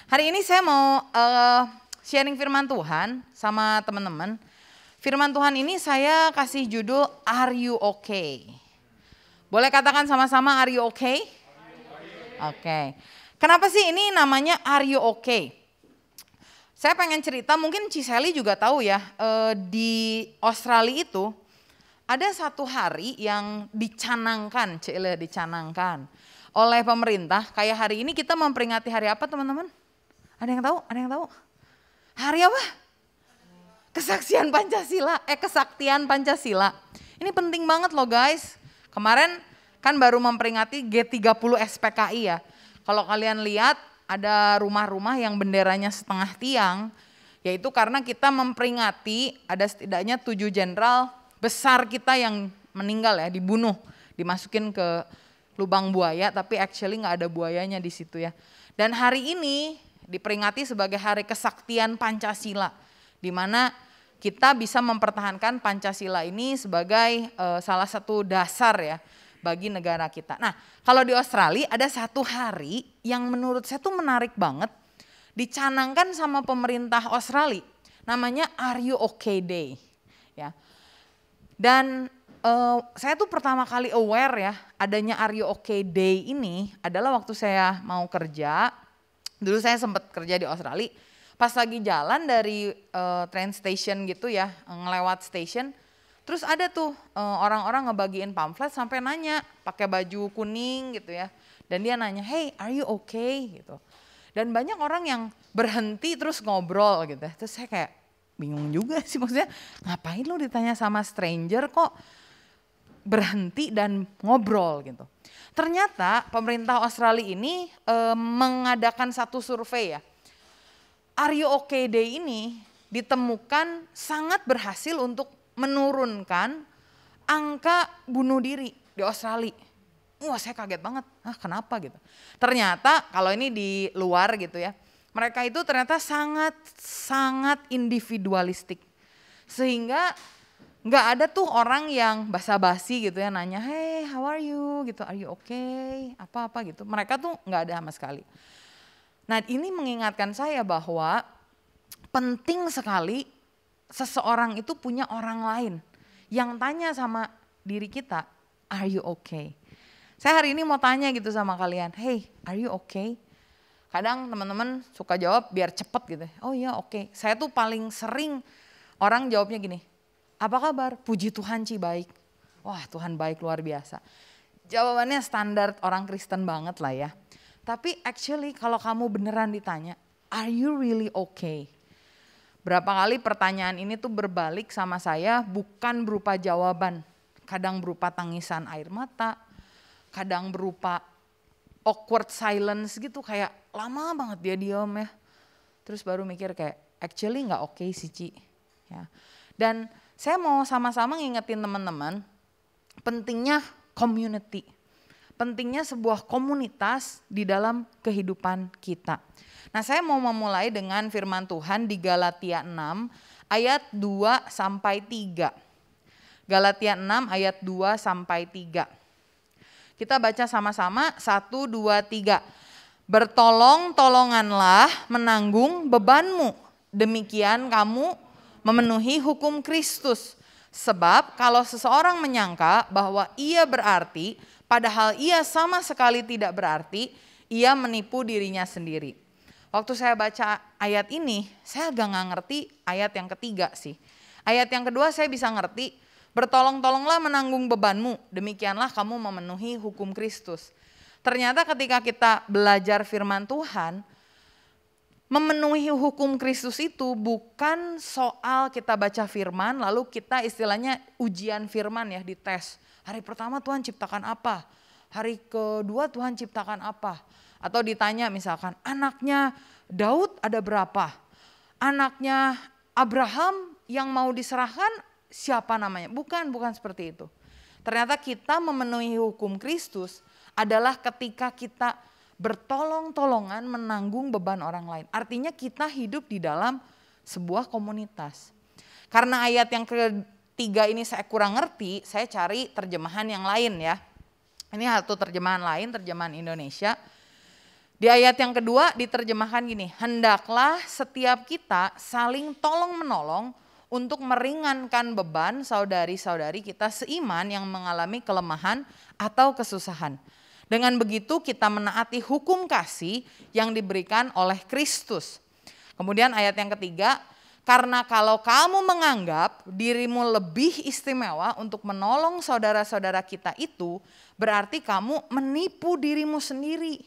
Hari ini saya mau sharing firman Tuhan sama teman-teman. Firman Tuhan ini saya kasih judul Are You Okay? Boleh katakan sama-sama Are You Okay? Oke. Kenapa sih ini namanya Are You Okay? Saya pengen cerita, mungkin Ciseli juga tahu ya, di Australia itu ada satu hari yang dicanangkan oleh pemerintah. Kayak hari ini kita memperingati hari apa teman-teman? Ada yang tahu? Ada yang tahu? Hari apa? Kesaktian Pancasila. Ini penting banget loh guys. Kemarin kan baru memperingati G30 SPKI ya. Kalau kalian lihat ada rumah-rumah yang benderanya setengah tiang. Yaitu karena kita memperingati ada setidaknya 7 jenderal besar kita yang meninggal ya, dibunuh. Dimasukin ke lubang buaya tapi actually gak ada buayanya di situ ya. Dan hari ini diperingati sebagai Hari Kesaktian Pancasila, di mana kita bisa mempertahankan Pancasila ini sebagai salah satu dasar ya bagi negara kita. Nah, kalau di Australia ada satu hari yang menurut saya tuh menarik banget, dicanangkan sama pemerintah Australia, namanya Are You Okay Day, ya. Dan saya tuh pertama kali aware ya adanya Are You Okay Day ini adalah waktu saya mau kerja. Dulu saya sempat kerja di Australia, pas lagi jalan dari train station gitu ya, ngelewat station, terus ada tuh orang-orang ngebagiin pamflet sampai nanya, pakai baju kuning gitu ya, dan dia nanya, hey are you okay gitu. Dan banyak orang yang berhenti terus ngobrol gitu ya, terus saya kayak bingung juga sih, maksudnya ngapain lo ditanya sama stranger kok berhenti dan ngobrol gitu. Ternyata pemerintah Australia ini mengadakan satu survei ya. Are You Okay Day ini ditemukan sangat berhasil untuk menurunkan angka bunuh diri di Australia. Wah saya kaget banget, kenapa gitu. Ternyata kalau ini di luar gitu ya, mereka itu ternyata sangat individualistik. Sehingga nggak ada tuh orang yang basa-basi gitu ya nanya, hey how are you gitu, are you okay, apa-apa gitu. Mereka tuh nggak ada sama sekali. Nah ini mengingatkan saya bahwa penting sekali seseorang itu punya orang lain yang tanya sama diri kita, are you okay? Saya hari ini mau tanya gitu sama kalian, hey are you okay? Kadang teman-teman suka jawab biar cepet gitu, oh iya oke. Saya tuh paling sering orang jawabnya gini, apa kabar? Puji Tuhan Ci baik. Wah Tuhan baik luar biasa. Jawabannya standar orang Kristen banget lah ya. Tapi actually kalau kamu beneran ditanya, are you really okay? Berapa kali pertanyaan ini tuh berbalik sama saya bukan berupa jawaban. Kadang berupa tangisan air mata, kadang berupa awkward silence gitu, kayak lama banget dia diam ya. Terus baru mikir kayak actually gak okay sih Ci. Ya. Dan saya mau sama-sama ngingetin teman-teman pentingnya community. Pentingnya sebuah komunitas di dalam kehidupan kita. Nah saya mau memulai dengan firman Tuhan di Galatia 6 ayat 2 sampai 3. Galatia 6 ayat 2 sampai 3. Kita baca sama-sama 1, 2, 3. Bertolong-tolonganlah menanggung bebanmu. Demikian kamu memenuhi hukum Kristus. Sebab kalau seseorang menyangka bahwa ia berarti, padahal ia sama sekali tidak berarti, ia menipu dirinya sendiri. Waktu saya baca ayat ini, saya agak gak ngerti ayat yang ketiga sih. Ayat yang kedua saya bisa ngerti, bertolong-tolonglah menanggung bebanmu, demikianlah kamu memenuhi hukum Kristus. Ternyata ketika kita belajar firman Tuhan, memenuhi hukum Kristus itu bukan soal kita baca firman lalu kita istilahnya ujian firman ya, dites. Hari pertama Tuhan ciptakan apa? Hari kedua Tuhan ciptakan apa? Atau ditanya misalkan anaknya Daud ada berapa? Anaknya Abraham yang mau diserahkan siapa namanya? Bukan seperti itu. Ternyata kita memenuhi hukum Kristus adalah ketika kita bertolong-tolongan menanggung beban orang lain. Artinya kita hidup di dalam sebuah komunitas. Karena ayat yang ketiga ini saya kurang ngerti, saya cari terjemahan yang lain ya. Ini satu terjemahan lain, terjemahan Indonesia. Di ayat yang kedua diterjemahkan gini, hendaklah setiap kita saling tolong menolong untuk meringankan beban saudari-saudari kita seiman yang mengalami kelemahan atau kesusahan. Dengan begitu kita menaati hukum kasih yang diberikan oleh Kristus. Kemudian ayat yang ketiga, karena kalau kamu menganggap dirimu lebih istimewa untuk menolong saudara-saudara kita itu, berarti kamu menipu dirimu sendiri.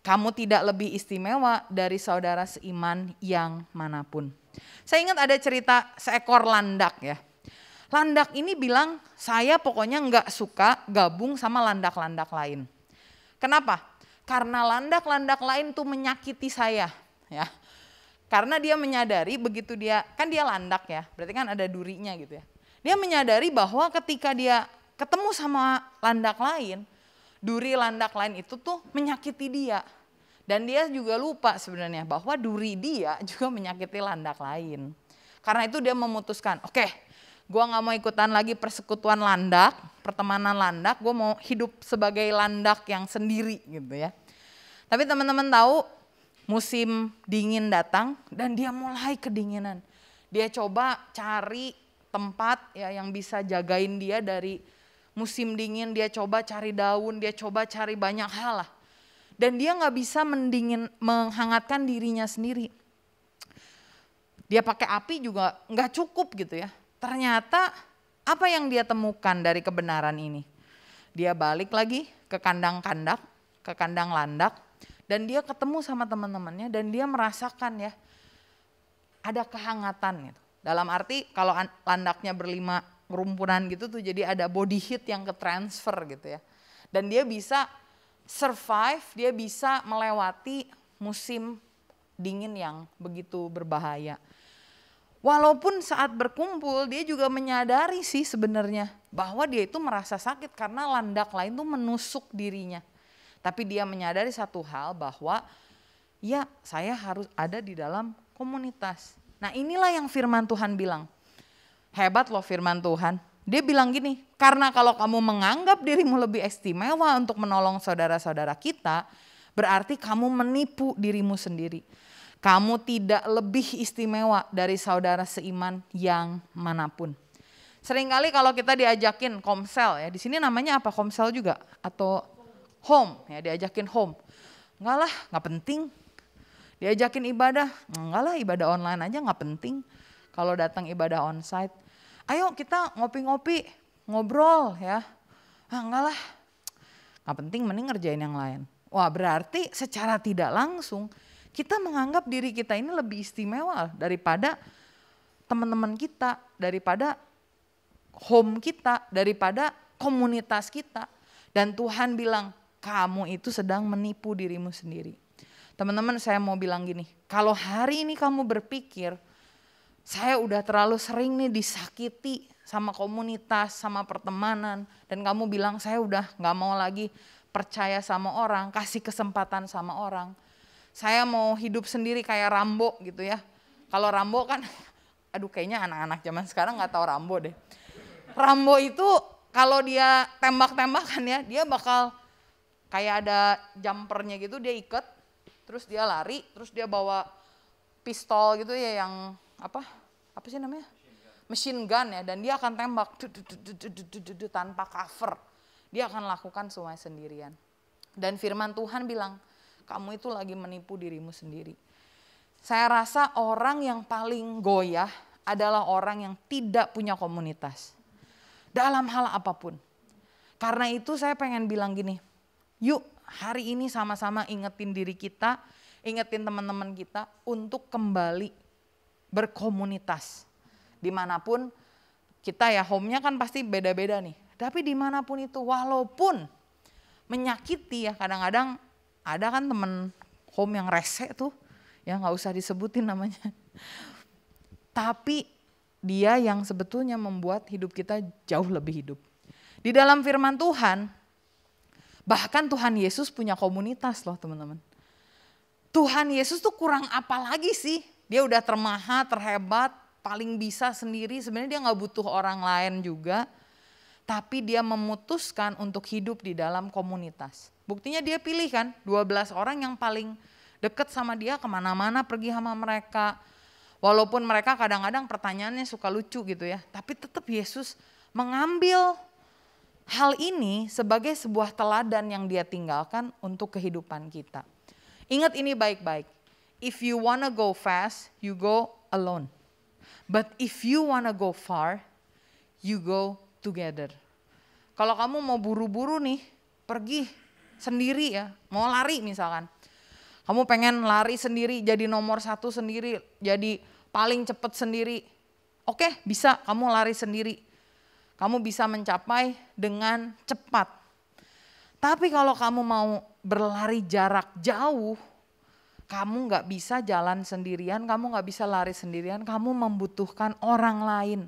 Kamu tidak lebih istimewa dari saudara seiman yang manapun. Saya ingat ada cerita seekor landak ya. Landak ini bilang, saya pokoknya nggak suka gabung sama landak-landak lain. Kenapa? Karena landak-landak lain tuh menyakiti saya ya. Karena dia menyadari begitu dia, kan dia landak ya, berarti kan ada durinya gitu ya. Dia menyadari bahwa ketika dia ketemu sama landak lain, duri landak lain itu tuh menyakiti dia. Dan dia juga lupa sebenarnya bahwa duri dia juga menyakiti landak lain. Karena itu dia memutuskan, oke, gue gak mau ikutan lagi persekutuan landak, pertemanan landak, gue mau hidup sebagai landak yang sendiri gitu ya. Tapi teman-teman tahu musim dingin datang dan dia mulai kedinginan. Dia coba cari tempat ya yang bisa jagain dia dari musim dingin, dia coba cari daun, dia coba cari banyak hal lah. Dan dia gak bisa menghangatkan dirinya sendiri. Dia pakai api juga gak cukup gitu ya. Ternyata apa yang dia temukan dari kebenaran ini? Dia balik lagi ke kandang landak. Dan dia ketemu sama teman-temannya dan dia merasakan ya ada kehangatan gitu. Dalam arti kalau landaknya berlima kerumpunan gitu tuh jadi ada body heat yang ke transfer gitu ya. Dan dia bisa survive, dia bisa melewati musim dingin yang begitu berbahaya. Walaupun saat berkumpul dia juga menyadari sih sebenarnya bahwa dia itu merasa sakit karena landak lain tuh menusuk dirinya. Tapi dia menyadari satu hal bahwa ya saya harus ada di dalam komunitas. Nah inilah yang firman Tuhan bilang. Hebat loh firman Tuhan. Dia bilang gini, karena kalau kamu menganggap dirimu lebih istimewa untuk menolong saudara-saudara kita, berarti kamu menipu dirimu sendiri. Kamu tidak lebih istimewa dari saudara seiman yang manapun. Seringkali kalau kita diajakin komsel ya, di sini namanya apa, komsel juga atau home ya, diajakin home. Enggak lah, gak penting. Diajakin ibadah, enggak lah ibadah online aja gak penting. Kalau datang ibadah onsite, ayo kita ngopi-ngopi, ngobrol ya. Enggak lah, gak penting, mending ngerjain yang lain. Wah berarti secara tidak langsung kita menganggap diri kita ini lebih istimewa daripada teman-teman kita, daripada home kita, daripada komunitas kita. Dan Tuhan bilang, kamu itu sedang menipu dirimu sendiri. Teman-teman saya mau bilang gini, kalau hari ini kamu berpikir, saya udah terlalu sering nih disakiti sama komunitas, sama pertemanan. Dan kamu bilang saya udah gak mau lagi percaya sama orang, kasih kesempatan sama orang. Saya mau hidup sendiri kayak Rambo gitu ya. Kalau Rambo kan, aduh kayaknya anak-anak zaman sekarang gak tahu Rambo deh. Rambo itu kalau dia tembak-tembakan ya, dia bakal kayak ada jumpernya gitu, dia ikat, terus dia lari, terus dia bawa pistol gitu ya yang apa sih namanya? Machine gun ya, dan dia akan tembak tanpa cover. Dia akan lakukan semua sendirian. Dan firman Tuhan bilang, kamu itu lagi menipu dirimu sendiri. Saya rasa orang yang paling goyah adalah orang yang tidak punya komunitas. Dalam hal apapun. Karena itu saya pengen bilang gini, yuk hari ini sama-sama ingetin diri kita, ingetin teman-teman kita untuk kembali berkomunitas. Dimanapun kita ya home-nya kan pasti beda-beda nih. Tapi dimanapun itu walaupun menyakiti ya, kadang-kadang ada kan temen home yang rese tuh, ya gak usah disebutin namanya. Tapi dia yang sebetulnya membuat hidup kita jauh lebih hidup. Di dalam firman Tuhan, bahkan Tuhan Yesus punya komunitas loh teman-teman. Tuhan Yesus tuh kurang apa lagi sih? Dia udah termaha, terhebat, paling bisa sendiri. Sebenarnya dia gak butuh orang lain juga. tapi dia memutuskan untuk hidup di dalam komunitas. Buktinya dia pilih kan 12 orang yang paling deket sama dia, kemana-mana pergi sama mereka. Walaupun mereka kadang-kadang pertanyaannya suka lucu gitu ya, tapi tetap Yesus mengambil hal ini sebagai sebuah teladan yang dia tinggalkan untuk kehidupan kita. Ingat ini baik-baik. If you wanna go fast, you go alone. But if you wanna go far, you go together. Kalau kamu mau buru-buru nih, pergi sendiri ya, mau lari misalkan. Kamu pengen lari sendiri, jadi nomor 1 sendiri, jadi paling cepat sendiri. Oke, bisa kamu lari sendiri. Kamu bisa mencapai dengan cepat. Tapi kalau kamu mau berlari jarak jauh, kamu gak bisa jalan sendirian, kamu gak bisa lari sendirian, kamu membutuhkan orang lain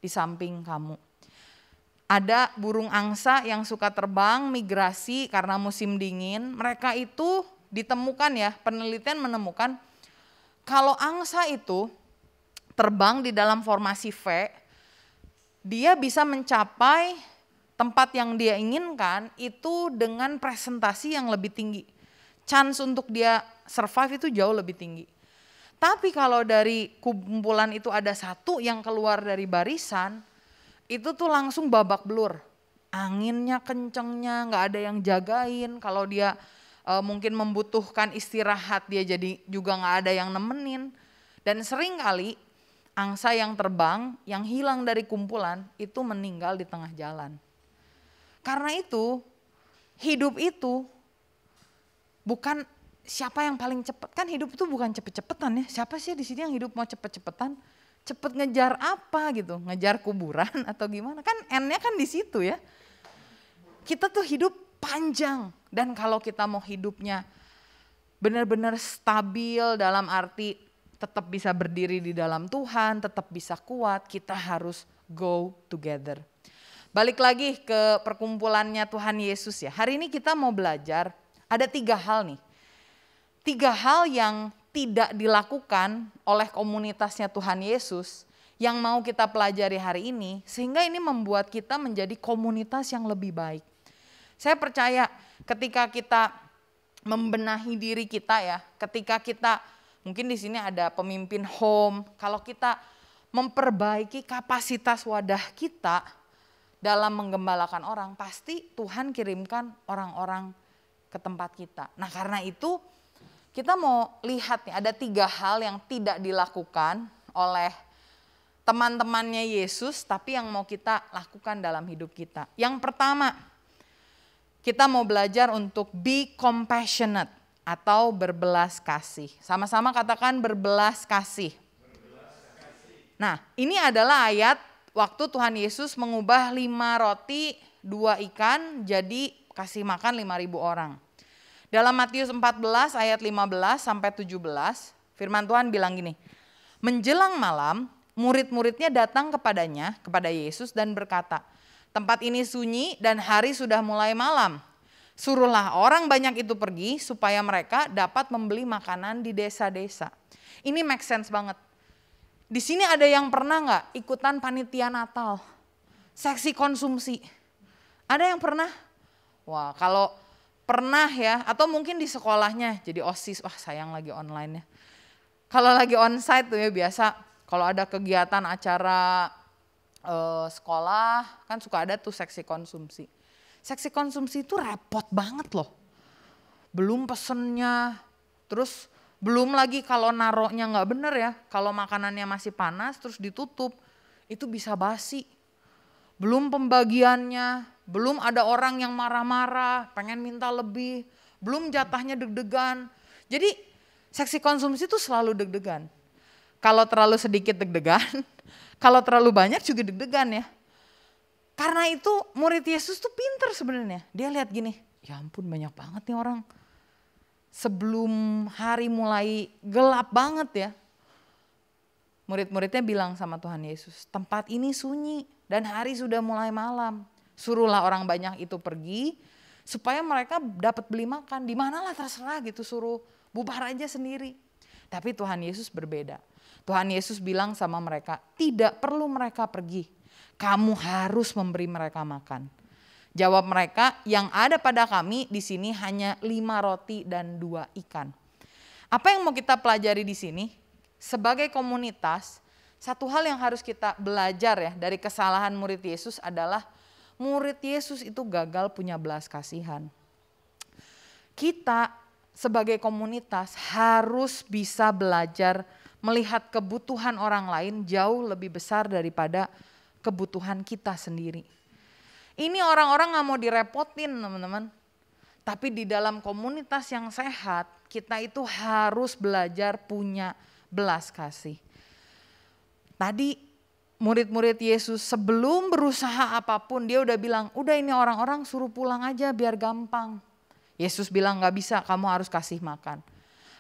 di samping kamu. Ada burung angsa yang suka terbang, migrasi karena musim dingin. Mereka itu ditemukan ya, penelitian menemukan kalau angsa itu terbang di dalam formasi V, dia bisa mencapai tempat yang dia inginkan itu dengan presentasi yang lebih tinggi. Chance untuk dia survive itu jauh lebih tinggi. Tapi kalau dari kumpulan itu ada satu yang keluar dari barisan, itu tuh langsung babak belur. Anginnya kencengnya, gak ada yang jagain. Kalau dia mungkin membutuhkan istirahat, dia jadi juga gak ada yang nemenin. Dan sering kali angsa yang terbang, yang hilang dari kumpulan, itu meninggal di tengah jalan. Karena itu, hidup itu bukan siapa yang paling cepat. Kan hidup itu bukan cepet-cepetan ya. Siapa sih di sini yang hidup mau cepet-cepetan? Cepet ngejar apa gitu? Ngejar kuburan atau gimana? Kan N-nya kan di situ ya. Kita tuh hidup panjang. Dan kalau kita mau hidupnya benar-benar stabil dalam arti tetap bisa berdiri di dalam Tuhan, tetap bisa kuat, kita harus go together. Balik lagi ke perkumpulannya Tuhan Yesus ya. Hari ini kita mau belajar ada 3 hal nih. 3 hal yang tidak dilakukan oleh komunitasnya Tuhan Yesus yang mau kita pelajari hari ini, sehingga ini membuat kita menjadi komunitas yang lebih baik. Saya percaya ketika kita membenahi diri kita ya, ketika kita mungkin di sini ada pemimpin home, kalau kita memperbaiki kapasitas wadah kita dalam menggembalakan orang, pasti Tuhan kirimkan orang-orang ke tempat kita. Nah karena itu kita mau lihat nih ada 3 hal yang tidak dilakukan oleh teman-temannya Yesus tapi yang mau kita lakukan dalam hidup kita. Yang pertama, kita mau belajar untuk be compassionate atau berbelas kasih. Sama-sama katakan berbelas kasih. Nah ini adalah ayat waktu Tuhan Yesus mengubah 5 roti 2 ikan jadi kasih makan 5.000 orang. Dalam Matius 14 ayat 15 sampai 17, firman Tuhan bilang gini, menjelang malam murid-muridnya datang kepadanya, kepada Yesus dan berkata, tempat ini sunyi dan hari sudah mulai malam. Suruhlah orang banyak itu pergi supaya mereka dapat membeli makanan di desa-desa. Ini make sense banget. Di sini ada yang pernah nggak ikutan panitia Natal, seksi konsumsi? Ada yang pernah? Wah kalau pernah ya, atau mungkin di sekolahnya jadi OSIS, wah sayang lagi online ya. Kalau lagi onsite tuh ya biasa, kalau ada kegiatan acara sekolah kan suka ada tuh seksi konsumsi. Seksi konsumsi itu repot banget loh. Belum pesennya, terus belum lagi kalau naroknya nggak bener ya, kalau makanannya masih panas terus ditutup, itu bisa basi. Belum pembagiannya, belum ada orang yang marah-marah, pengen minta lebih, belum jatahnya deg-degan. Jadi seksi konsumsi itu selalu deg-degan. Kalau terlalu sedikit deg-degan, kalau terlalu banyak juga deg-degan ya. Karena itu murid Yesus tuh pinter sebenarnya. Dia lihat gini, ya ampun banyak banget nih orang. Sebelum hari mulai gelap banget ya. Murid-muridnya bilang sama Tuhan Yesus, tempat ini sunyi dan hari sudah mulai malam. Suruhlah orang banyak itu pergi supaya mereka dapat beli makan. Di manalah terserah gitu, suruh bubar aja sendiri. Tapi Tuhan Yesus berbeda. Tuhan Yesus bilang sama mereka, tidak perlu mereka pergi. Kamu harus memberi mereka makan. Jawab mereka, yang ada pada kami di sini hanya 5 roti dan 2 ikan. Apa yang mau kita pelajari di sini? Sebagai komunitas, satu hal yang harus kita belajar ya dari kesalahan murid Yesus adalah murid Yesus itu gagal punya belas kasihan. Kita sebagai komunitas harus bisa belajar melihat kebutuhan orang lain jauh lebih besar daripada kebutuhan kita sendiri. Ini orang-orang gak mau direpotin teman-teman. Tapi di dalam komunitas yang sehat, kita itu harus belajar punya belas kasih. Tadi murid-murid Yesus sebelum berusaha apapun dia udah bilang, udah ini orang-orang suruh pulang aja biar gampang. Yesus bilang gak bisa, kamu harus kasih makan.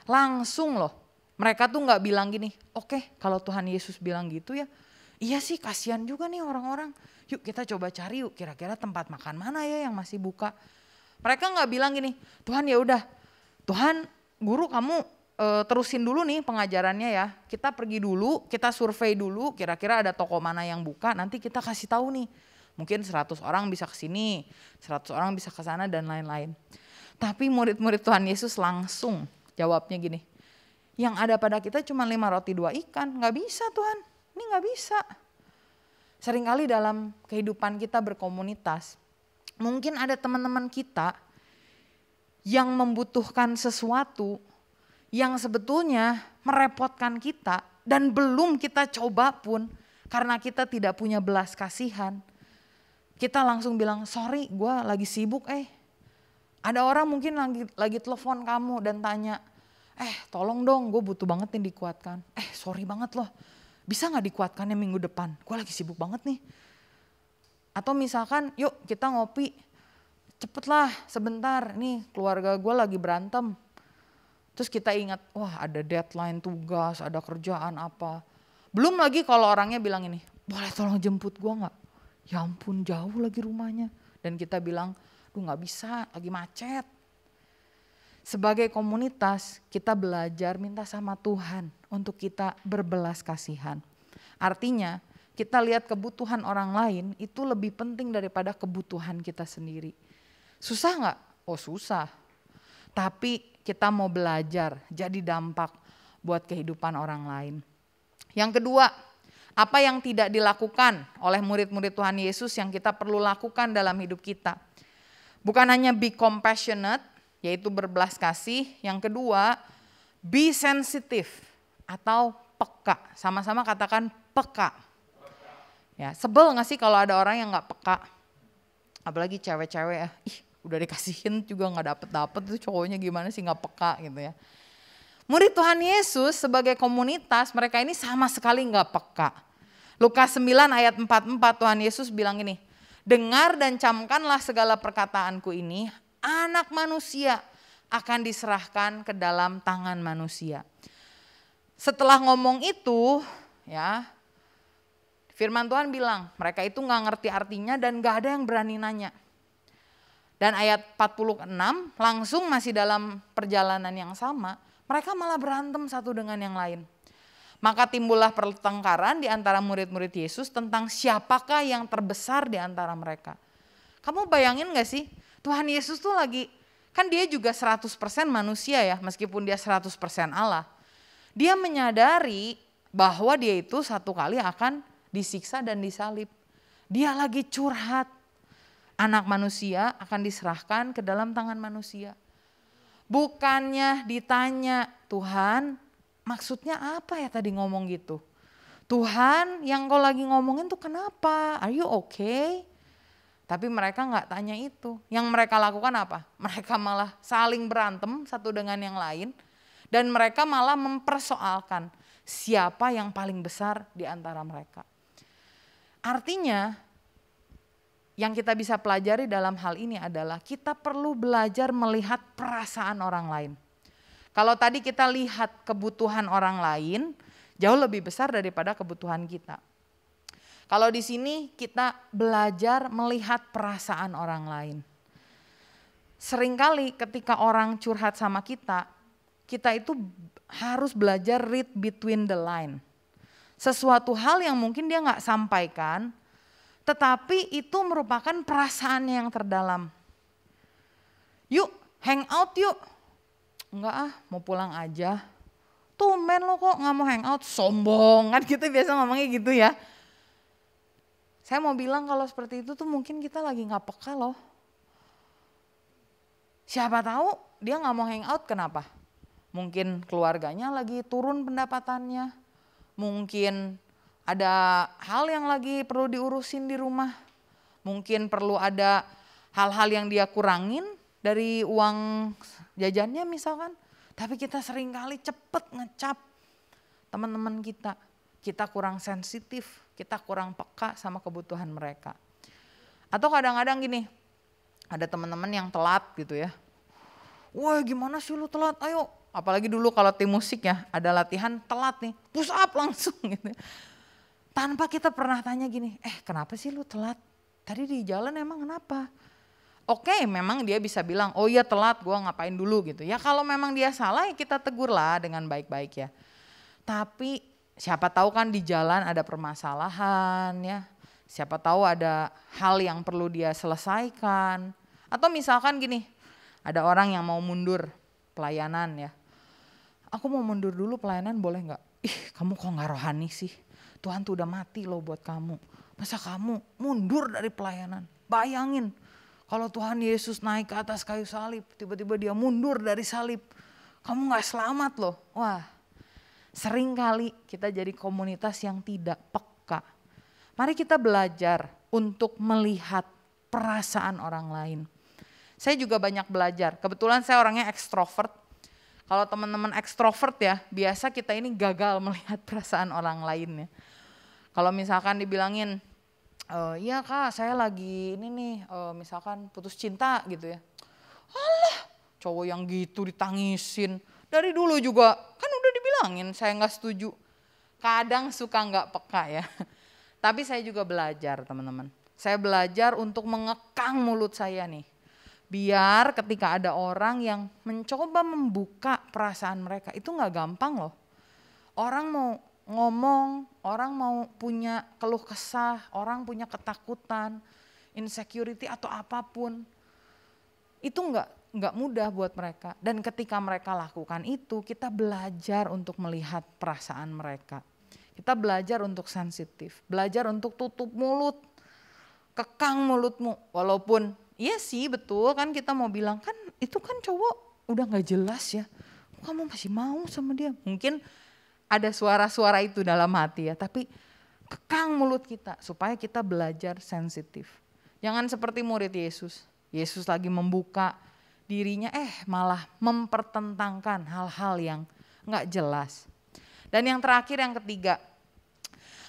Langsung loh, mereka tuh gak bilang gini, oke, kalau Tuhan Yesus bilang gitu ya, iya sih kasihan juga nih orang-orang. Yuk kita coba cari yuk kira-kira tempat makan mana ya yang masih buka. Mereka gak bilang gini, Tuhan ya udah, Tuhan guru kamu terusin dulu nih pengajarannya ya. Kita pergi dulu, kita survei dulu kira-kira ada toko mana yang buka, nanti kita kasih tahu nih. Mungkin 100 orang bisa ke sini, 100 orang bisa ke sana dan lain-lain. Tapi murid-murid Tuhan Yesus langsung jawabnya gini, yang ada pada kita cuma 5 roti 2 ikan, gak bisa Tuhan, ini gak bisa. Seringkali dalam kehidupan kita berkomunitas, mungkin ada teman-teman kita yang membutuhkan sesuatu yang sebetulnya merepotkan kita dan belum kita coba pun karena kita tidak punya belas kasihan. Kita langsung bilang, sorry gue lagi sibuk Ada orang mungkin lagi telepon kamu dan tanya, tolong dong gue butuh banget nih dikuatkan. Sorry banget loh, bisa gak dikuatkannya minggu depan, gue lagi sibuk banget nih. Atau misalkan yuk kita ngopi, cepet lah sebentar, nih keluarga gue lagi berantem. Terus kita ingat, wah ada deadline tugas, ada kerjaan apa. Belum lagi kalau orangnya bilang ini, boleh tolong jemput gue gak? Ya ampun jauh lagi rumahnya. Dan kita bilang, duh gak bisa, lagi macet. Sebagai komunitas kita belajar minta sama Tuhan untuk kita berbelas kasihan. Artinya kita lihat kebutuhan orang lain itu lebih penting daripada kebutuhan kita sendiri. Susah gak? Oh susah. Tapi kita mau belajar jadi dampak buat kehidupan orang lain. Yang kedua, apa yang tidak dilakukan oleh murid-murid Tuhan Yesus yang kita perlu lakukan dalam hidup kita. Bukan hanya be compassionate, yaitu berbelas kasih. Yang kedua, be sensitive atau peka. Sama-sama katakan peka. Ya, sebel gak sih kalau ada orang yang gak peka? Apalagi cewek-cewek ya. Udah dikasihin juga gak dapet itu cowoknya gimana sih gak peka gitu ya. Murid Tuhan Yesus sebagai komunitas mereka ini sama sekali gak peka. Lukas 9 ayat 44 Tuhan Yesus bilang gini, dengar dan camkanlah segala perkataanku ini, anak manusia akan diserahkan ke dalam tangan manusia. Setelah ngomong itu ya, firman Tuhan bilang mereka itu gak ngerti artinya dan gak ada yang berani nanya. Dan ayat 46 langsung masih dalam perjalanan yang sama, mereka malah berantem satu dengan yang lain. Maka timbullah pertengkaran di antara murid-murid Yesus tentang siapakah yang terbesar di antara mereka. Kamu bayangin gak sih, Tuhan Yesus tuh lagi, kan dia juga 100% manusia ya, meskipun dia 100% Allah. Dia menyadari bahwa dia itu satu kali akan disiksa dan disalib. Dia lagi curhat. Anak manusia akan diserahkan ke dalam tangan manusia. Bukannya ditanya, Tuhan maksudnya apa ya tadi ngomong gitu? Tuhan yang kau lagi ngomongin tuh kenapa? Are you okay? Tapi mereka gak tanya itu. Yang mereka lakukan apa? Mereka malah saling berantem satu dengan yang lain. Dan mereka malah mempersoalkan siapa yang paling besar di antara mereka. Artinya yang kita bisa pelajari dalam hal ini adalah kita perlu belajar melihat perasaan orang lain. Kalau tadi kita lihat kebutuhan orang lain jauh lebih besar daripada kebutuhan kita. Kalau di sini kita belajar melihat perasaan orang lain. Seringkali ketika orang curhat sama kita, kita itu harus belajar read between the line. Sesuatu hal yang mungkin dia gak sampaikan, Tetapi itu merupakan perasaan yang terdalam. Yuk, hang out yuk. Enggak mau pulang aja. Tumben lo kok gak mau hang out, sombong kan kita biasa ngomongnya gitu ya. Saya mau bilang kalau seperti itu tuh mungkin kita lagi gak peka loh. Siapa tahu dia gak mau hang out kenapa? Mungkin keluarganya lagi turun pendapatannya. Mungkin ada hal yang lagi perlu diurusin di rumah. Mungkin perlu ada hal-hal yang dia kurangin dari uang jajannya misalkan. Tapi kita seringkali cepet ngecap teman-teman kita. Kita kurang sensitif, kita kurang peka sama kebutuhan mereka. Atau kadang-kadang gini, ada teman-teman yang telat gitu ya. Wah gimana sih lu telat, ayo. Apalagi dulu kalau tim musik ya, ada latihan telat nih, push up langsung gitu. Tanpa kita pernah tanya gini, kenapa sih lu telat? Tadi di jalan emang kenapa? Oke, memang dia bisa bilang, oh iya telat, gua ngapain dulu gitu. Ya kalau memang dia salah ya kita tegur lah dengan baik-baik ya. Tapi siapa tahu kan di jalan ada permasalahan ya. Siapa tahu ada hal yang perlu dia selesaikan. Atau misalkan gini, ada orang yang mau mundur pelayanan ya. Aku mau mundur dulu pelayanan boleh gak? Kamu kok gak rohani sih? Tuhan tuh udah mati loh buat kamu. Masa kamu mundur dari pelayanan? Bayangin kalau Tuhan Yesus naik ke atas kayu salib, tiba-tiba dia mundur dari salib. Kamu gak selamat loh. Wah, sering kali kita jadi komunitas yang tidak peka. Mari kita belajar untuk melihat perasaan orang lain. Saya juga banyak belajar. Kebetulan saya orangnya ekstrovert. Kalau teman-teman ekstrovert ya, biasa kita ini gagal melihat perasaan orang lain ya. Kalau misalkan dibilangin, iya kak saya lagi ini nih, misalkan putus cinta gitu ya. Alah, cowok yang gitu ditangisin. Dari dulu juga, kan udah dibilangin saya gak setuju. Kadang suka gak peka ya. Tapi saya juga belajar teman-teman. Saya belajar untuk mengekang mulut saya nih. Biar ketika ada orang yang mencoba membuka perasaan mereka, itu gak gampang loh. Orang mau ngomong, orang mau punya keluh kesah, orang punya ketakutan, insecurity atau apapun. Itu gak mudah buat mereka. Dan ketika mereka lakukan itu, kita belajar untuk melihat perasaan mereka. Kita belajar untuk sensitif, belajar untuk tutup mulut, kekang mulutmu. Walaupun iya sih betul kan kita mau bilang kan itu kan cowok udah gak jelas ya. Kamu masih mau sama dia. Mungkin ada suara-suara itu dalam hati ya. Tapi kekang mulut kita supaya kita belajar sensitif. Jangan seperti murid Yesus. Yesus lagi membuka dirinya malah mempertentangkan hal-hal yang gak jelas. Dan yang terakhir yang ketiga.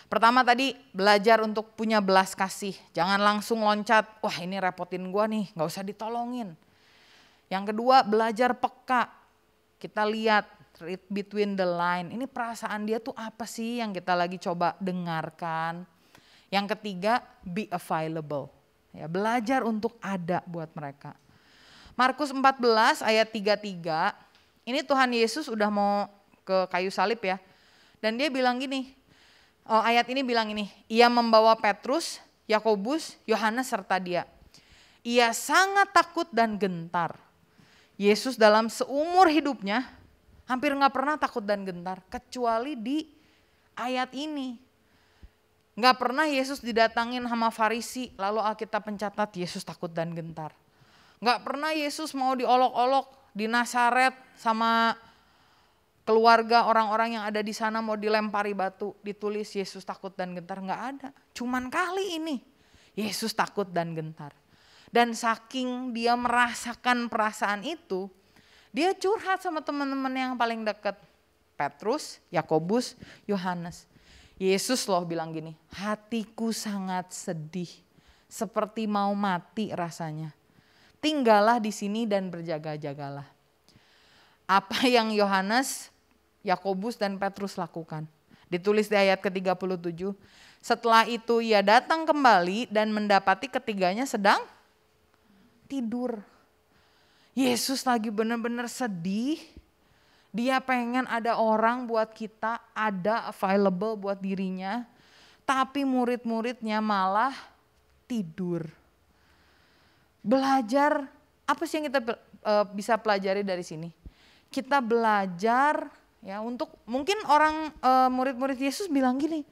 Pertama tadi belajar untuk punya belas kasih. Jangan langsung loncat, wah ini repotin gua nih, gak usah ditolongin. Yang kedua belajar peka. Kita lihat, read between the line. Ini perasaan dia tuh apa sih yang kita lagi coba dengarkan. Yang ketiga be available. Ya, belajar untuk ada buat mereka. Markus 14 ayat 33, ini Tuhan Yesus udah mau ke kayu salib ya. Dan dia bilang gini, ayat ini bilang ini, ia membawa Petrus, Yakobus, Yohanes serta dia. Ia sangat takut dan gentar. Yesus dalam seumur hidupnya hampir gak pernah takut dan gentar. Kecuali di ayat ini. Gak pernah Yesus didatangin sama Farisi lalu Alkitab mencatat Yesus takut dan gentar. Gak pernah Yesus mau diolok-olok di Nazaret sama keluarga orang-orang yang ada di sana mau dilempari batu, ditulis Yesus takut dan gentar, nggak ada. Cuman kali ini Yesus takut dan gentar. Dan saking dia merasakan perasaan itu, dia curhat sama teman-teman yang paling dekat. Petrus, Yakobus, Yohanes. Yesus loh bilang gini, hatiku sangat sedih, seperti mau mati rasanya. Tinggallah di sini dan berjaga-jagalah. Apa yang Yohanes, Yakobus dan Petrus lakukan. Ditulis di ayat ke-37. Setelah itu ia datang kembali dan mendapati ketiganya sedang tidur. Yesus lagi benar-benar sedih. Dia pengen ada orang buat kita, ada available buat dirinya. Tapi murid-muridnya malah tidur. Belajar, apa sih yang kita bisa pelajari dari sini? Kita belajar ya untuk, mungkin orang murid-murid Yesus bilang gini,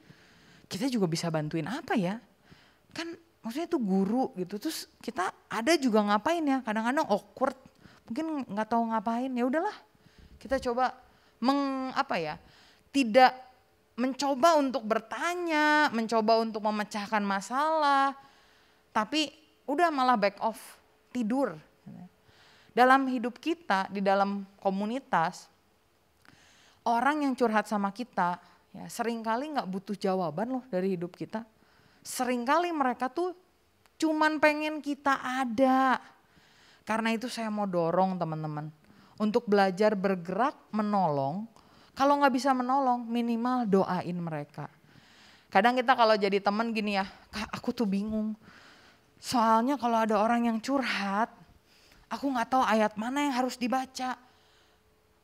kita juga bisa bantuin apa ya? Kan maksudnya itu guru gitu, terus kita ada juga ngapain ya? Kadang-kadang awkward, mungkin nggak tahu ngapain, ya udahlah kita coba tidak mencoba untuk bertanya, mencoba untuk memecahkan masalah, tapi udah malah back off, tidur. Dalam hidup kita, di dalam komunitas, orang yang curhat sama kita, ya seringkali nggak butuh jawaban loh dari hidup kita. Seringkali mereka tuh cuman pengen kita ada. Karena itu saya mau dorong teman-teman untuk belajar bergerak menolong. Kalau nggak bisa menolong, minimal doain mereka. Kadang kita kalau jadi teman gini ya, Kak aku tuh bingung. Soalnya kalau ada orang yang curhat, aku nggak tahu ayat mana yang harus dibaca.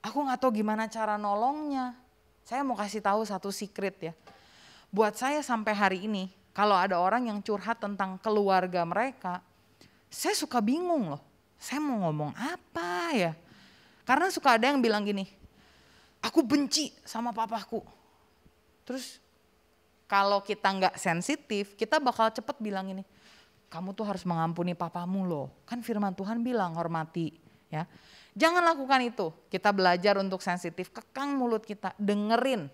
Aku nggak tahu gimana cara nolongnya. Saya mau kasih tahu satu secret ya. Buat saya sampai hari ini, kalau ada orang yang curhat tentang keluarga mereka, saya suka bingung loh. Saya mau ngomong apa ya? Karena suka ada yang bilang gini, aku benci sama papaku. Terus kalau kita nggak sensitif, kita bakal cepet bilang ini, kamu tuh harus mengampuni papamu loh. Kan firman Tuhan bilang hormati ya. Jangan lakukan itu. Kita belajar untuk sensitif, kekang mulut kita, dengerin.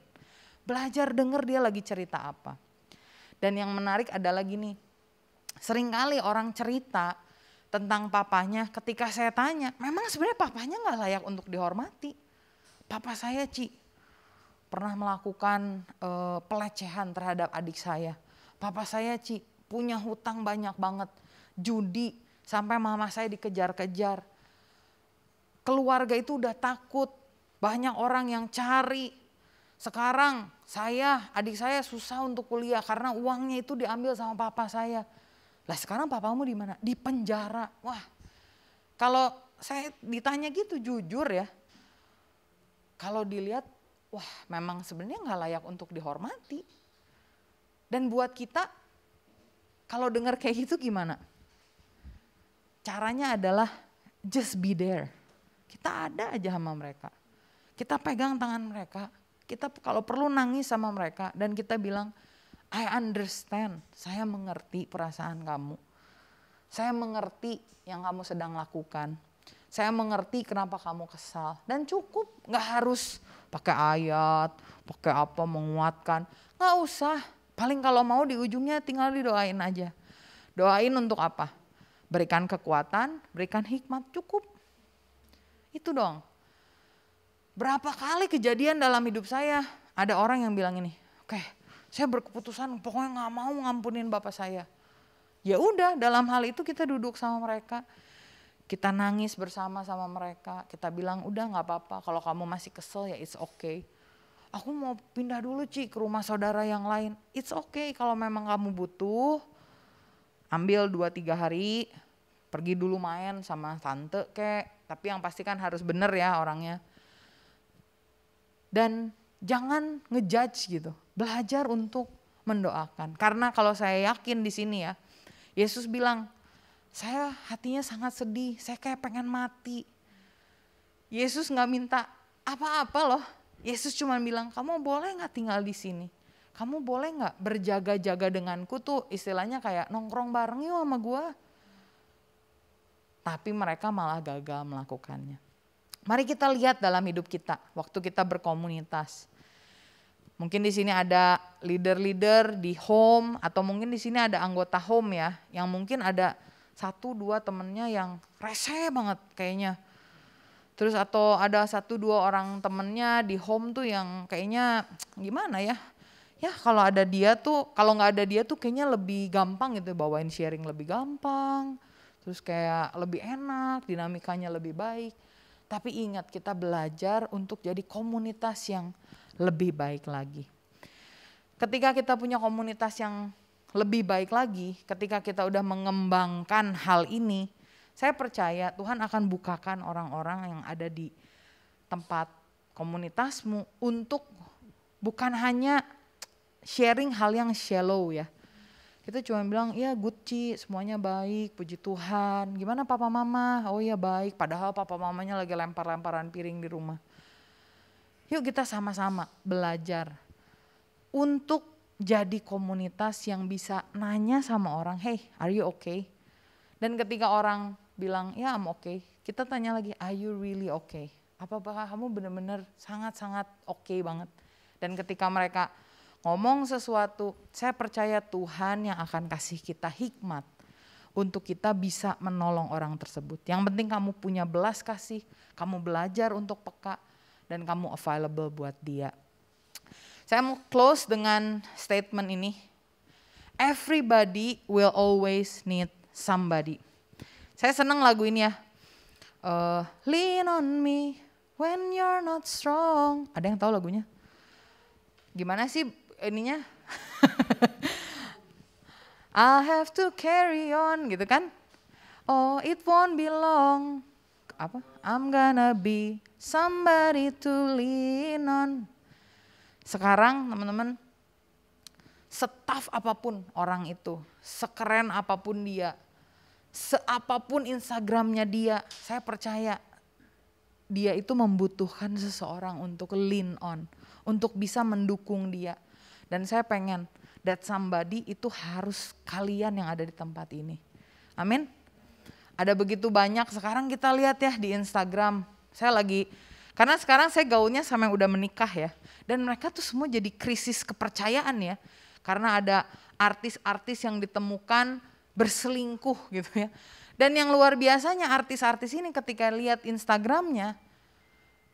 Belajar denger dia lagi cerita apa. Dan yang menarik adalah gini, seringkali orang cerita tentang papanya, ketika saya tanya, memang sebenarnya papanya gak layak untuk dihormati. Papa saya pernah melakukan pelecehan terhadap adik saya. Papa saya punya hutang banyak banget, judi, sampai mama saya dikejar-kejar. Keluarga itu udah takut, banyak orang yang cari. Sekarang adik saya susah untuk kuliah karena uangnya itu diambil sama papa saya. Lah sekarang papamu di mana? Di penjara. Wah, kalau saya ditanya gitu jujur ya, kalau dilihat, wah memang sebenarnya nggak layak untuk dihormati. Dan buat kita, kalau dengar kayak gitu gimana? Caranya adalah just be there. Kita ada aja sama mereka. Kita pegang tangan mereka. Kita kalau perlu nangis sama mereka dan kita bilang, I understand, saya mengerti perasaan kamu. Saya mengerti yang kamu sedang lakukan. Saya mengerti kenapa kamu kesal. Dan cukup, gak harus pakai ayat, pakai apa menguatkan. Gak usah, paling kalau mau di ujungnya tinggal didoain aja. Doain untuk apa? Berikan kekuatan, berikan hikmat, cukup. Itu dong. Berapa kali kejadian dalam hidup saya, ada orang yang bilang ini, oke, saya berkeputusan pokoknya nggak mau ngampunin bapak saya. Ya udah, dalam hal itu kita duduk sama mereka, kita nangis bersama sama mereka, kita bilang udah nggak apa-apa, kalau kamu masih kesel ya it's okay. Aku mau pindah dulu ke rumah saudara yang lain, it's okay kalau memang kamu butuh, ambil 2-3 hari, pergi dulu main sama tante tapi yang pasti kan harus bener ya orangnya. Dan jangan ngejudge gitu, belajar untuk mendoakan. Karena kalau saya yakin di sini ya, Yesus bilang, saya hatinya sangat sedih, saya kayak pengen mati. Yesus gak minta apa-apa loh, Yesus cuma bilang, kamu boleh gak tinggal di sini? Kamu boleh gak berjaga-jaga denganku tuh istilahnya kayak nongkrong bareng yuk sama gue. Tapi mereka malah gagal melakukannya. Mari kita lihat dalam hidup kita, waktu kita berkomunitas. Mungkin di sini ada leader-leader di home, atau mungkin di sini ada anggota home ya, yang mungkin ada 1-2 temennya yang rese banget kayaknya. Terus atau ada 1-2 orang temennya di home tuh yang kayaknya gimana ya? Ya kalau ada dia tuh, kalau nggak ada dia tuh kayaknya lebih gampang gitu, bawain sharing lebih gampang. Terus kayak lebih enak, dinamikanya lebih baik. Tapi ingat, kita belajar untuk jadi komunitas yang lebih baik lagi. Ketika kita punya komunitas yang lebih baik lagi, ketika kita udah mengembangkan hal ini, saya percaya Tuhan akan bukakan orang-orang yang ada di tempat komunitasmu untuk bukan hanya sharing hal yang shallow ya. Kita cuma bilang, ya Gucci, semuanya baik, puji Tuhan. Gimana papa mama? Oh ya baik, padahal papa mamanya lagi lempar-lemparan piring di rumah. Yuk kita sama-sama belajar untuk jadi komunitas yang bisa nanya sama orang, hey are you okay? Dan ketika orang bilang, ya I'm okay, kita tanya lagi, are you really okay? Apakah kamu benar-benar sangat-sangat okay banget? Dan ketika mereka ngomong sesuatu, saya percaya Tuhan yang akan kasih kita hikmat untuk kita bisa menolong orang tersebut. Yang penting kamu punya belas kasih, kamu belajar untuk peka, dan kamu available buat dia. Saya mau close dengan statement ini. Everybody will always need somebody. Saya senang lagu ini ya. Lean on me when you're not strong. Ada yang tahu lagunya? Gimana sih ininya? I'll have to carry on gitu kan. Oh it won't be long. Apa? I'm gonna be somebody to lean on. Sekarang teman-teman, setaf apapun orang itu, sekeren apapun dia, seapapun Instagramnya dia, saya percaya dia itu membutuhkan seseorang untuk lean on, untuk bisa mendukung dia. Dan saya pengen that somebody itu harus kalian yang ada di tempat ini. Amin. Ada begitu banyak, sekarang kita lihat ya di Instagram. Karena sekarang saya gaulnya sama yang udah menikah ya. Dan mereka tuh semua jadi krisis kepercayaan ya. Karena ada artis-artis yang ditemukan berselingkuh gitu ya. Dan yang luar biasanya artis-artis ini ketika lihat Instagramnya,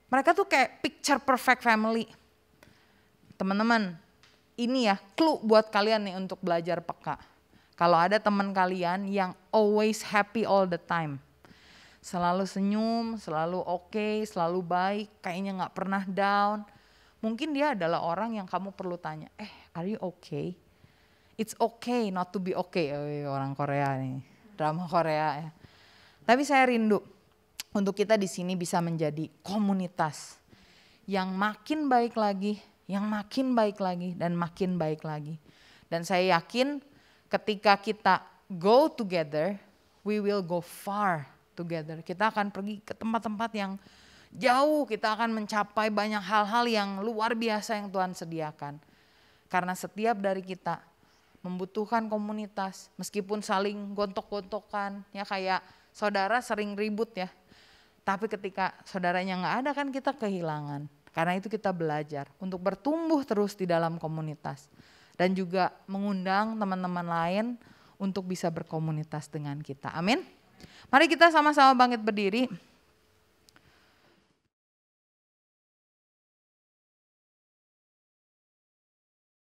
mereka tuh kayak picture perfect family. Teman-teman, ini ya clue buat kalian nih untuk belajar peka. Kalau ada teman kalian yang always happy all the time, selalu senyum, selalu oke, selalu baik, kayaknya gak pernah down, mungkin dia adalah orang yang kamu perlu tanya, are you okay? It's okay not to be okay. Orang Korea nih, drama Korea ya. Tapi saya rindu untuk kita di sini bisa menjadi komunitas yang makin baik lagi, yang makin baik lagi dan makin baik lagi. Dan saya yakin ketika kita go together, we will go far together. Kita akan pergi ke tempat-tempat yang jauh, kita akan mencapai banyak hal-hal yang luar biasa yang Tuhan sediakan. Karena setiap dari kita membutuhkan komunitas, meskipun saling gontok-gontokan, ya kayak saudara sering ribut ya. Tapi ketika saudaranya gak ada kan kita kehilangan. Karena itu kita belajar untuk bertumbuh terus di dalam komunitas. Dan juga mengundang teman-teman lain untuk bisa berkomunitas dengan kita. Amin. Mari kita sama-sama bangkit berdiri.